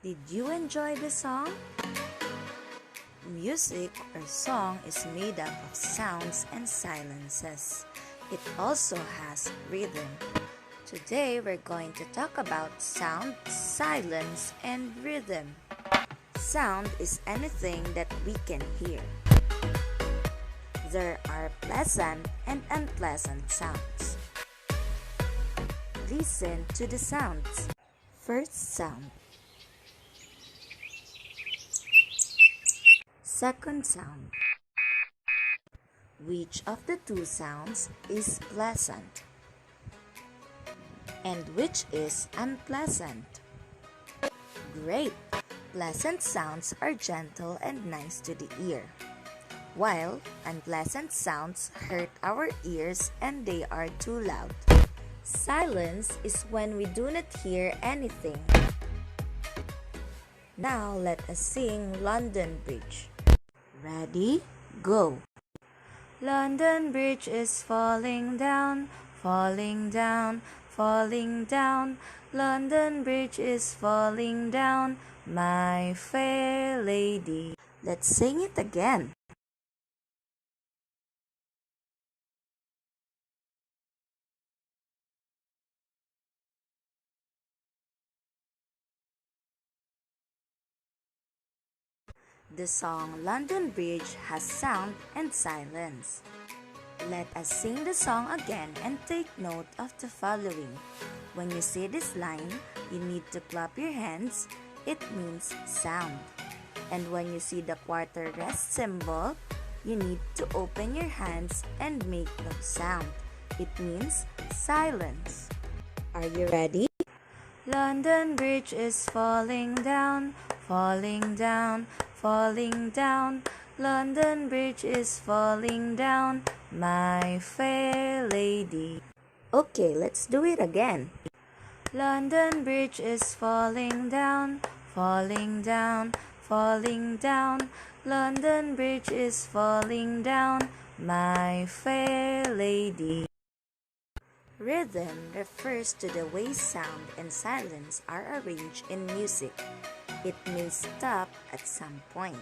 Did you enjoy the song? Music or song is made up of sounds and silences. It also has rhythm. Today we're going to talk about sound, silence, and rhythm. Sound is anything that we can hear. There are pleasant and unpleasant sounds. Listen to the sounds. First sound. Second sound. Which of the two sounds is pleasant? And which is unpleasant? Great! Pleasant sounds are gentle and nice to the ear, while unpleasant sounds hurt our ears and they are too loud. Silence is when we do not hear anything. Now let us sing London Bridge. Ready? Go! London Bridge is falling down, falling down, falling down. London Bridge is falling down, my fair lady. Let's sing it again. The song London Bridge has sound and silence. Let us sing the song again and take note of the following. When you see this line, you need to clap your hands. It means sound. And when you see the quarter rest symbol, you need to open your hands and make no sound. It means silence. Are you ready? London Bridge is falling down, falling down, falling down. London Bridge is falling down, my fair lady. Okay, let's do it again. London Bridge is falling down, falling down, falling down. London Bridge is falling down, my fair lady. Rhythm refers to the way sound and silence are arranged in music. It may stop at some point.